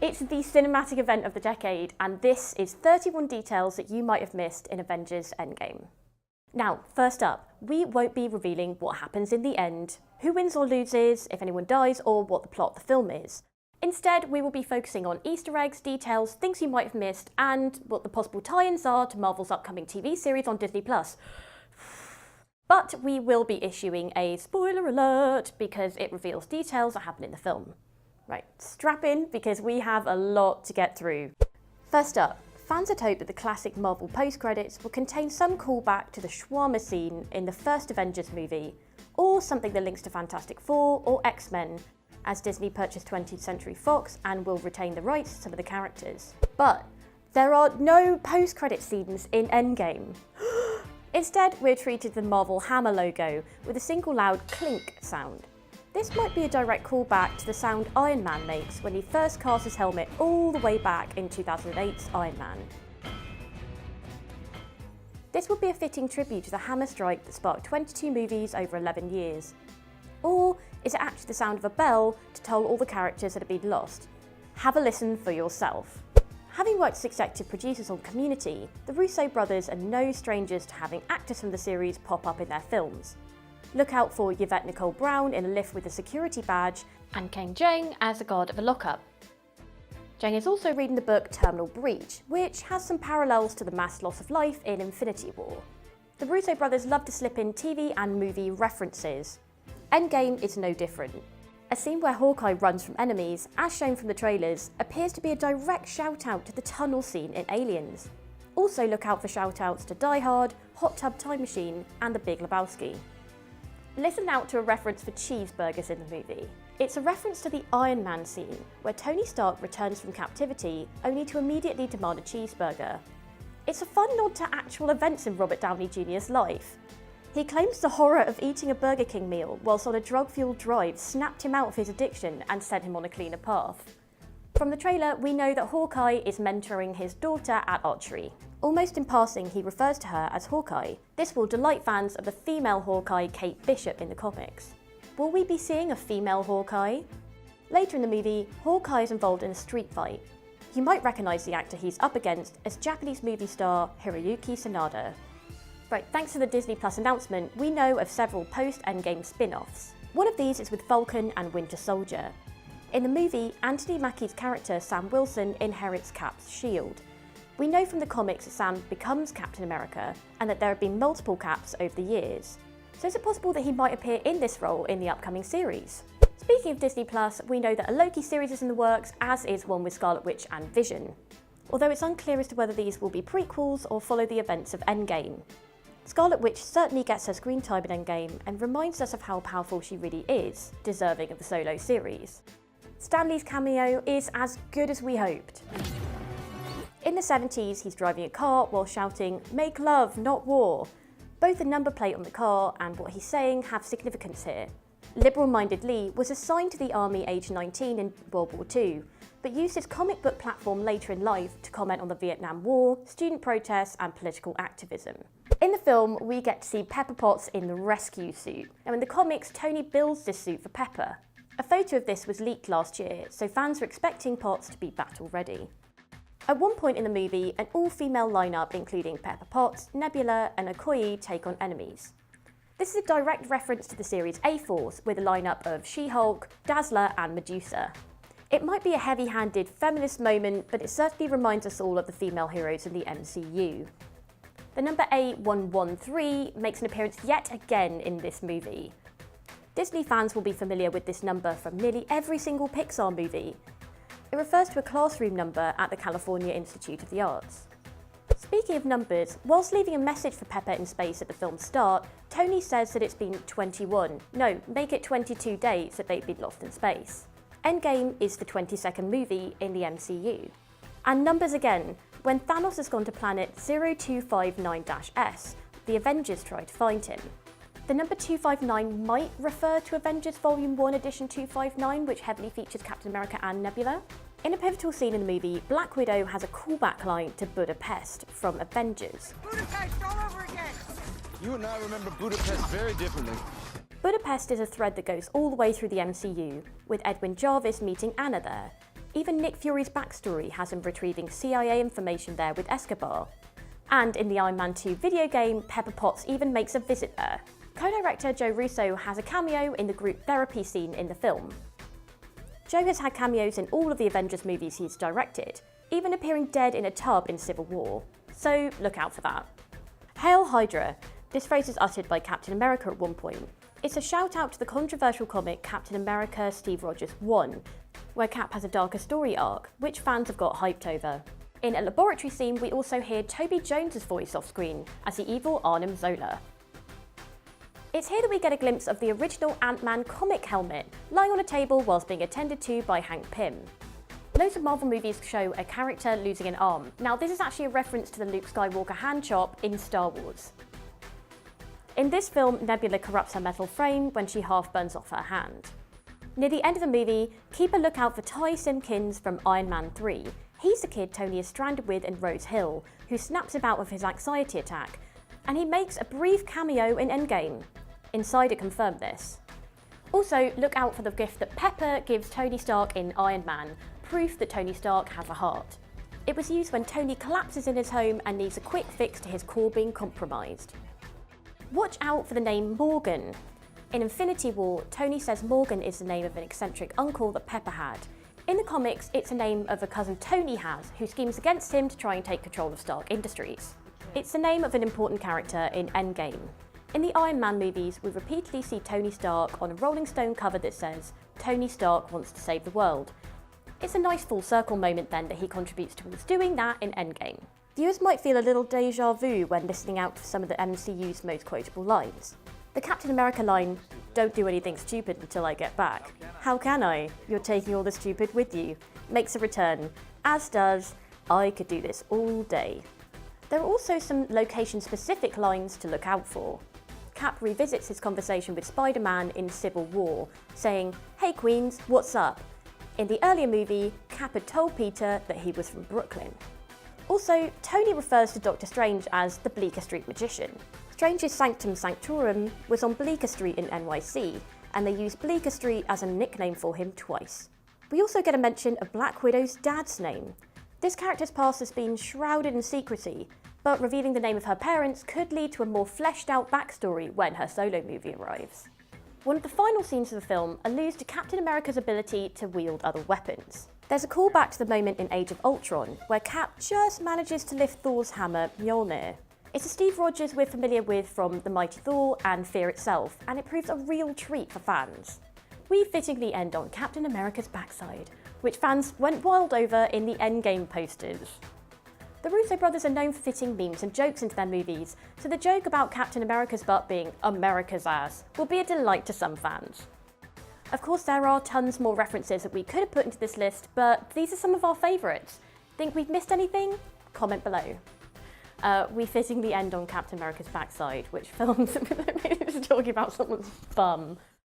It's the cinematic event of the decade, and this is 31 details that you might have missed in Avengers Endgame. Now, first up, we won't be revealing what happens in the end, who wins or loses, if anyone dies, or what the plot of the film is. Instead, we will be focusing on Easter eggs, details, things you might have missed, and what the possible tie-ins are to Marvel's upcoming TV series on Disney+. But we will be issuing a spoiler alert because it reveals details that happen in the film. Right, strap in because we have a lot to get through. First up, fans had hoped that the classic Marvel post-credits will contain some callback to the shawarma scene in the first Avengers movie, or something that links to Fantastic Four or X-Men, as Disney purchased 20th Century Fox and will retain the rights to some of the characters. But there are no post-credit scenes in Endgame. Instead, we're treated to the Marvel Hammer logo with a single loud clink sound. This might be a direct callback to the sound Iron Man makes when he first casts his helmet all the way back in 2008's Iron Man. This would be a fitting tribute to the hammer strike that sparked 22 movies over 11 years. Or is it actually the sound of a bell to toll all the characters that have been lost? Have a listen for yourself. Having worked as executive producers on Community, the Russo brothers are no strangers to having actors from the series pop up in their films. Look out for Yvette Nicole Brown in a lift with a security badge, and Kang Jeng as the guard of a lockup. Jeng is also reading the book Terminal Breach, which has some parallels to the mass loss of life in Infinity War. The Russo brothers love to slip in TV and movie references. Endgame is no different. A scene where Hawkeye runs from enemies, as shown from the trailers, appears to be a direct shout-out to the tunnel scene in Aliens. Also look out for shout-outs to Die Hard, Hot Tub Time Machine, and The Big Lebowski. Listen out to a reference for cheeseburgers in the movie. It's a reference to the Iron Man scene, where Tony Stark returns from captivity only to immediately demand a cheeseburger. It's a fun nod to actual events in Robert Downey Jr.'s life. He claims the horror of eating a Burger King meal whilst on a drug-fueled drive snapped him out of his addiction and sent him on a cleaner path. From the trailer, we know that Hawkeye is mentoring his daughter at archery. Almost in passing, he refers to her as Hawkeye. This will delight fans of the female Hawkeye, Kate Bishop, in the comics. Will we be seeing a female Hawkeye? Later in the movie, Hawkeye is involved in a street fight. You might recognise the actor he's up against as Japanese movie star Hiroyuki Sanada. Right, thanks to the Disney Plus announcement, we know of several post-Endgame spin-offs. One of these is with Falcon and Winter Soldier. In the movie, Anthony Mackie's character Sam Wilson inherits Cap's shield. We know from the comics that Sam becomes Captain America and that there have been multiple Caps over the years. So is it possible that he might appear in this role in the upcoming series? Speaking of Disney Plus, we know that a Loki series is in the works, as is one with Scarlet Witch and Vision. Although it's unclear as to whether these will be prequels or follow the events of Endgame. Scarlet Witch certainly gets her screen time in Endgame and reminds us of how powerful she really is, deserving of the solo series. Stan Lee's cameo is as good as we hoped. In the 70s, he's driving a car while shouting, "Make love, not war." Both the number plate on the car and what he's saying have significance here. Liberal-minded Lee was assigned to the army aged 19 in World War II, but used his comic book platform later in life to comment on the Vietnam War, student protests, and political activism. In the film, we get to see Pepper Potts in the rescue suit. Now in the comics, Tony builds this suit for Pepper. A photo of this was leaked last year, so fans are expecting Potts to be battle-ready. At one point in the movie, an all-female lineup including Pepper Potts, Nebula, and Okoye take on enemies. This is a direct reference to the series A-Force, with a lineup of She-Hulk, Dazzler, and Medusa. It might be a heavy-handed feminist moment, but it certainly reminds us all of the female heroes in the MCU. The number A113 makes an appearance yet again in this movie. Disney fans will be familiar with this number from nearly every single Pixar movie. It refers to a classroom number at the California Institute of the Arts. Speaking of numbers, whilst leaving a message for Pepper in space at the film's start, Tony says that it's been 21, no, make it 22 days that they've been lost in space. Endgame is the 22nd movie in the MCU. And numbers again, when Thanos has gone to planet 0259-S, the Avengers try to find him. The number 259 might refer to Avengers Volume 1 Edition 259, which heavily features Captain America and Nebula. In a pivotal scene in the movie, Black Widow has a callback line to Budapest from Avengers. Budapest all over again! You and I remember Budapest very differently. Budapest is a thread that goes all the way through the MCU, with Edwin Jarvis meeting Anna there. Even Nick Fury's backstory has him retrieving CIA information there with Escobar. And in the Iron Man 2 video game, Pepper Potts even makes a visit there. Co-director Joe Russo has a cameo in the group therapy scene in the film. Joe has had cameos in all of the Avengers movies he's directed, even appearing dead in a tub in Civil War, so look out for that. Hail Hydra! This phrase is uttered by Captain America at one point. It's a shout out to the controversial comic Captain America Steve Rogers 1, where Cap has a darker story arc, which fans have got hyped over. In a laboratory scene, we also hear Toby Jones's voice off screen as the evil Arnim Zola. It's here that we get a glimpse of the original Ant-Man comic helmet, lying on a table whilst being attended to by Hank Pym. Loads of Marvel movies show a character losing an arm. Now, this is actually a reference to the Luke Skywalker hand chop in Star Wars. In this film, Nebula corrupts her metal frame when she half burns off her hand. Near the end of the movie, keep a lookout for Ty Simpkins from Iron Man 3. He's the kid Tony is stranded with in Rose Hill, who snaps him out of his anxiety attack, and he makes a brief cameo in Endgame. Insider confirmed this. Also, look out for the gift that Pepper gives Tony Stark in Iron Man, proof that Tony Stark has a heart. It was used when Tony collapses in his home and needs a quick fix to his core being compromised. Watch out for the name Morgan. In Infinity War, Tony says Morgan is the name of an eccentric uncle that Pepper had. In the comics, it's a name of a cousin Tony has, who schemes against him to try and take control of Stark Industries. It's the name of an important character in Endgame. In the Iron Man movies, we repeatedly see Tony Stark on a Rolling Stone cover that says, "Tony Stark wants to save the world." It's a nice full circle moment then that he contributes towards doing that in Endgame. Viewers might feel a little deja vu when listening out for some of the MCU's most quotable lines. The Captain America line, "Don't do anything stupid until I get back. How can I? You're taking all the stupid with you," makes a return, as does, "I could do this all day." There are also some location-specific lines to look out for. Cap revisits his conversation with Spider-Man in Civil War, saying, "Hey Queens, what's up?" In the earlier movie, Cap had told Peter that he was from Brooklyn. Also, Tony refers to Doctor Strange as the Bleecker Street Magician. Strange's Sanctum Sanctorum was on Bleecker Street in NYC, and they used Bleecker Street as a nickname for him twice. We also get a mention of Black Widow's dad's name. This character's past has been shrouded in secrecy, but revealing the name of her parents could lead to a more fleshed out backstory when her solo movie arrives. One of the final scenes of the film alludes to Captain America's ability to wield other weapons. There's a callback to the moment in Age of Ultron, where Cap just manages to lift Thor's hammer, Mjolnir. It's a Steve Rogers we're familiar with from The Mighty Thor and Fear itself, and it proves a real treat for fans. We fittingly end on Captain America's backside, which fans went wild over in the Endgame posters. The Russo brothers are known for fitting memes and jokes into their movies, so the joke about Captain America's butt being America's ass will be a delight to some fans. Of course, there are tons more references that we could have put into this list, but these are some of our favourites. Think we've missed anything? Comment below. We fittingly end on Captain America's backside, which films talking about someone's bum.